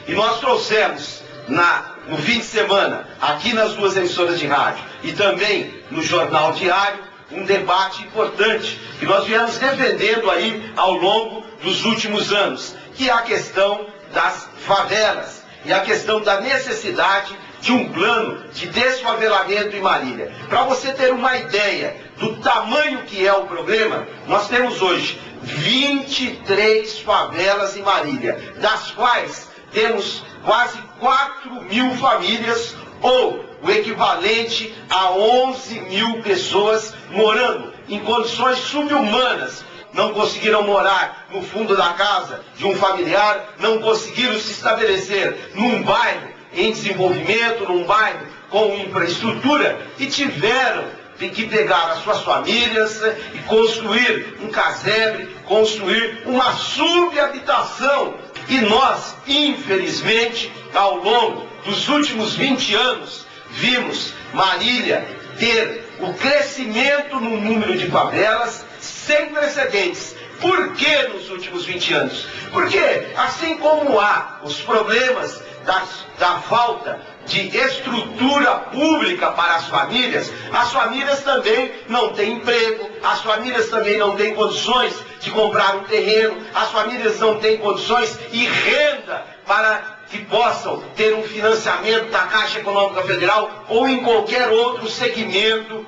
E nós trouxemos no fim de semana, aqui nas duas emissoras de rádio e também no Jornal Diário, um debate importante que nós viemos defendendo aí ao longo dos últimos anos, que é a questão das favelas e a questão da necessidade de um plano de desfavelamento em Marília. Para você ter uma ideia do tamanho que é o problema, nós temos hoje 23 favelas em Marília, das quais temos quase 4.000 famílias, ou o equivalente a 11.000 pessoas morando em condições subhumanas. Não conseguiram morar no fundo da casa de um familiar, não conseguiram se estabelecer num bairro em desenvolvimento, num bairro com infraestrutura, e tiveram que pegar as suas famílias e construir um casebre, construir uma subhabitação. E nós, infelizmente, ao longo dos últimos 20 anos, vimos Marília ter o crescimento no número de favelas sem precedentes. Por que nos últimos 20 anos? Porque, assim como há os problemas da falta de estrutura pública para as famílias também não têm emprego, as famílias também não têm condições de comprar um terreno, as famílias não têm condições e renda para que possam ter um financiamento da Caixa Econômica Federal ou em qualquer outro segmento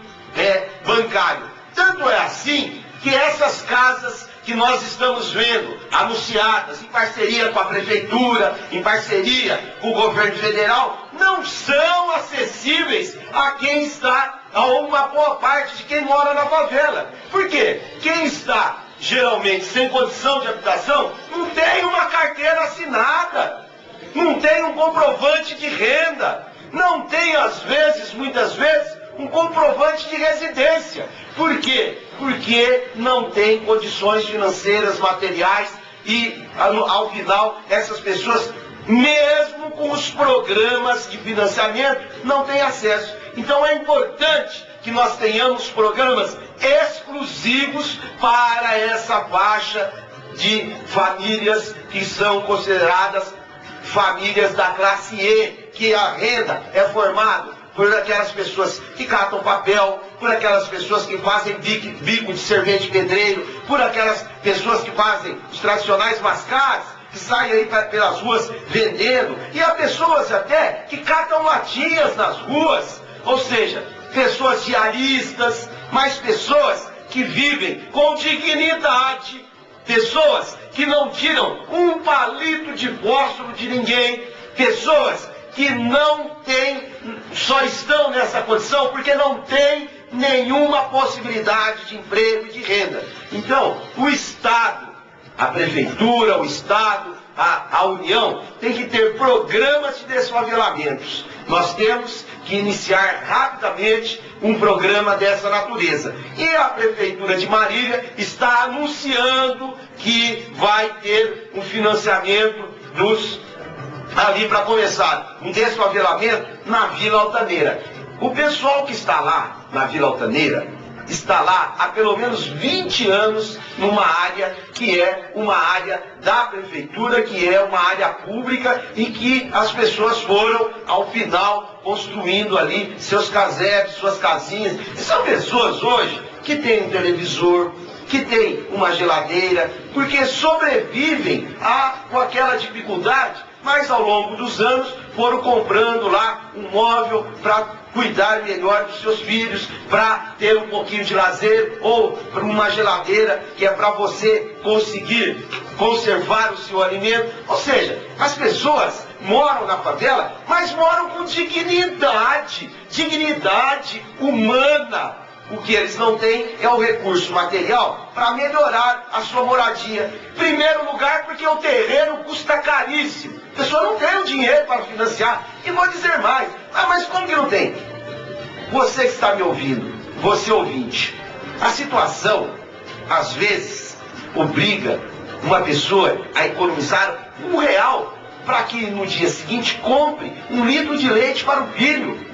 bancário. Tanto é assim que essas casas que nós estamos vendo anunciadas em parceria com a Prefeitura, em parceria com o governo federal, não são acessíveis a quem está, a uma boa parte de quem mora na favela. Por quê? Quem está geralmente sem condição de habitação não tem uma carteira assinada, não tem um comprovante de renda, não tem muitas vezes, um comprovante de residência. Por quê? Porque não tem condições financeiras, materiais e, ao final, essas pessoas, mesmo com os programas de financiamento, não têm acesso. Então é importante que nós tenhamos programas exclusivos para essa faixa de famílias que são consideradas famílias da classe E, que a renda é formada por aquelas pessoas que catam papel, por aquelas pessoas que fazem bico de servente pedreiro, por aquelas pessoas que fazem os tradicionais mascares, que saem aí pelas ruas vendendo, e há pessoas até que catam latinhas nas ruas, ou seja, pessoas diaristas, mas pessoas que vivem com dignidade, pessoas que não tiram um palito de fósforo de ninguém, pessoas que só estão nessa condição porque não tem nenhuma possibilidade de emprego e de renda. Então, o Estado, a Prefeitura, o Estado, a União, tem que ter programas de desfavelamentos. Nós temos que iniciar rapidamente um programa dessa natureza. E a Prefeitura de Marília está anunciando que vai ter um financiamento ali para começar, um desfavelamento na Vila Altaneira. O pessoal que está lá na Vila Altaneira está lá há pelo menos 20 anos numa área que é uma área da Prefeitura, que é uma área pública e que as pessoas foram, ao final, construindo ali seus casebres, suas casinhas. E são pessoas hoje que têm um televisor, que têm uma geladeira, porque sobrevivem com aquela dificuldade, mas ao longo dos anos foram comprando lá um móvel para cuidar melhor dos seus filhos, para ter um pouquinho de lazer, ou para uma geladeira que é para você conseguir conservar o seu alimento. Ou seja, as pessoas moram na favela, mas moram com dignidade humana. O que eles não têm é o recurso material para melhorar a sua moradia. Em primeiro lugar, porque o terreno custa caríssimo. A pessoa não tem o dinheiro para financiar. E vou dizer mais. Mas como que não tem? Você que está me ouvindo, você ouvinte, a situação, às vezes, obriga uma pessoa a economizar R$1 para que no dia seguinte compre 1 litro de leite para o filho,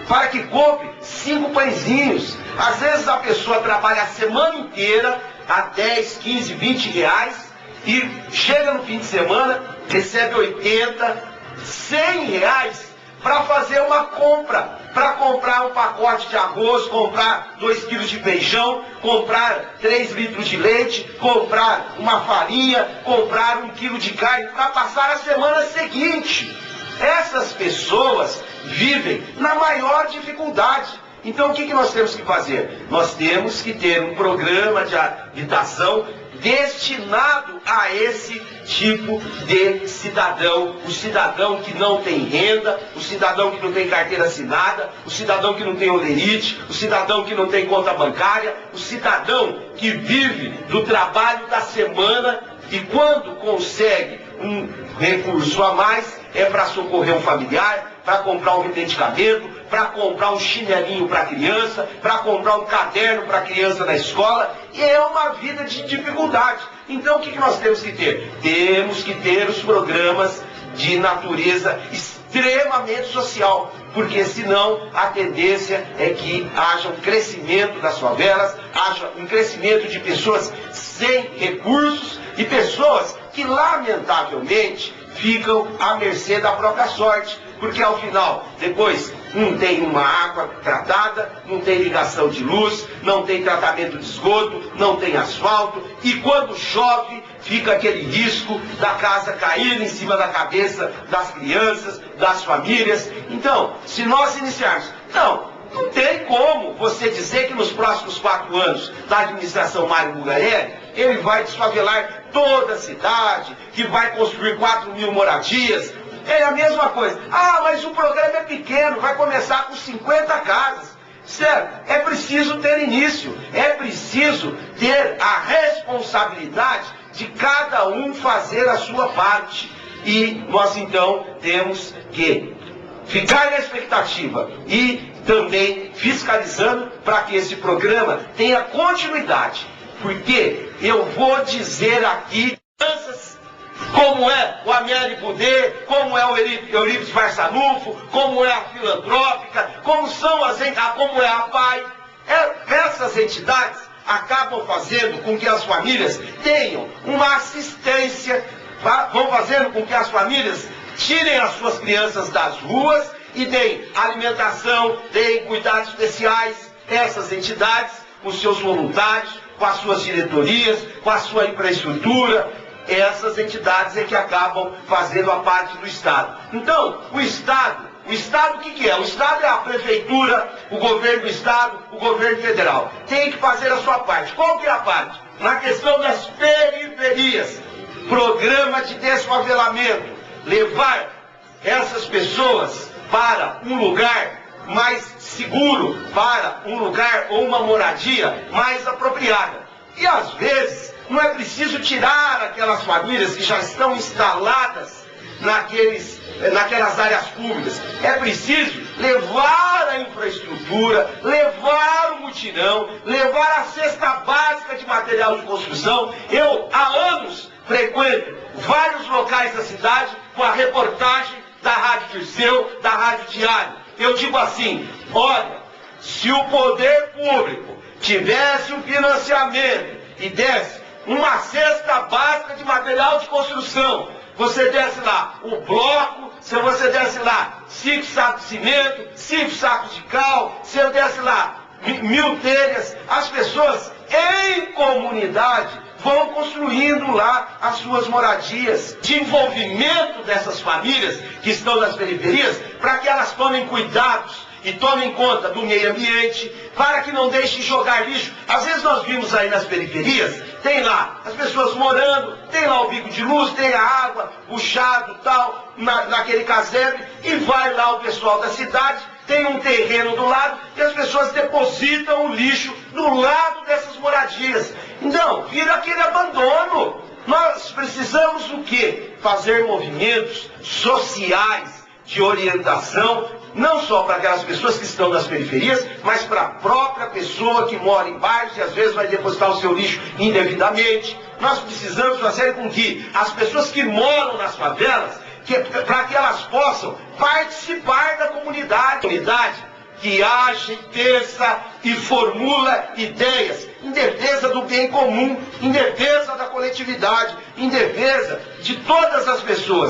para que compre 5 pãezinhos. Às vezes a pessoa trabalha a semana inteira a 10, 15, 20 reais e chega no fim de semana, recebe 80, 100 reais para fazer uma compra, para comprar um pacote de arroz, comprar 2 quilos de feijão, comprar 3 litros de leite, comprar uma farinha, comprar 1 quilo de carne, para passar a semana seguinte. Essas pessoas vivem na maior dificuldade. Então o que nós temos que fazer? Nós temos que ter um programa de habitação destinado a esse tipo de cidadão, o cidadão que não tem renda, o cidadão que não tem carteira assinada, o cidadão que não tem olerite, o cidadão que não tem conta bancária, o cidadão que vive do trabalho da semana e quando consegue um recurso a mais é para socorrer um familiar, para comprar um medicamento, para comprar um chinelinho para a criança, para comprar um caderno para a criança na escola, e é uma vida de dificuldade. Então o que nós temos que ter? Temos que ter os programas de natureza extremamente social, porque senão a tendência é que haja um crescimento das favelas, haja um crescimento de pessoas sem recursos e pessoas que lamentavelmente ficam à mercê da própria sorte, porque ao final, depois, não tem uma água tratada, não tem ligação de luz, não tem tratamento de esgoto, não tem asfalto, e quando chove, fica aquele risco da casa cair em cima da cabeça das crianças, das famílias. Então, se nós iniciarmos, não tem como você dizer que nos próximos 4 anos da administração Mário Bulgarelli, ele vai desfavelar toda a cidade, que vai construir 4.000 moradias. É a mesma coisa. Ah, mas o programa é pequeno, vai começar com 50 casas. Certo? É preciso ter início, é preciso ter a responsabilidade de cada um fazer a sua parte. E nós então temos que ficar na expectativa e também fiscalizando para que esse programa tenha continuidade. Porque eu vou dizer aqui, como é o Amiel Boudet, como é o Eurípides Barçanufo, como é a Filantrópica, como é a PAI. Essas entidades acabam fazendo com que as famílias tenham uma assistência, vão fazendo com que as famílias tirem as suas crianças das ruas e deem alimentação, deem cuidados especiais. Essas entidades, com seus voluntários, com as suas diretorias, com a sua infraestrutura, essas entidades é que acabam fazendo a parte do Estado. Então, o Estado o que é? O Estado é a prefeitura, o governo do Estado, o governo federal. Tem que fazer a sua parte. Qual que é a parte? Na questão das periferias, programa de desfavelamento, levar essas pessoas para um lugar mais seguro, para um lugar ou uma moradia mais apropriada. E às vezes não é preciso tirar aquelas famílias que já estão instaladas naquelas áreas públicas. É preciso levar a infraestrutura, levar o mutirão, levar a cesta básica de material de construção. Eu, há anos, frequento vários locais da cidade com a reportagem da Rádio Dirceu, da Rádio Diário. Eu digo assim, olha, se o poder público tivesse um financiamento e desse uma cesta básica de material de construção, você desse lá o bloco, se você desse lá 5 sacos de cimento, 5 sacos de cal, se eu desse lá 1000 telhas, as pessoas em comunidade vão construindo lá as suas moradias, de envolvimento dessas famílias que estão nas periferias, para que elas tomem cuidados e tomem conta do meio ambiente, para que não deixem jogar lixo. Às vezes nós vimos aí nas periferias, tem lá as pessoas morando, tem lá o bico de luz, tem a água, puxado tal, naquele casebre, e vai lá o pessoal da cidade, tem um terreno do lado, e as pessoas depositam o lixo do lado dessas moradias. Então, vira aquele abandono. Nós precisamos o quê? Fazer movimentos sociais de orientação, não só para aquelas pessoas que estão nas periferias, mas para a própria pessoa que mora em bairros e às vezes vai depositar o seu lixo indevidamente. Nós precisamos fazer com que as pessoas que moram nas favelas, para que elas possam participar da comunidade. que age, pensa e formula ideias em defesa do bem comum, em defesa da coletividade, em defesa de todas as pessoas.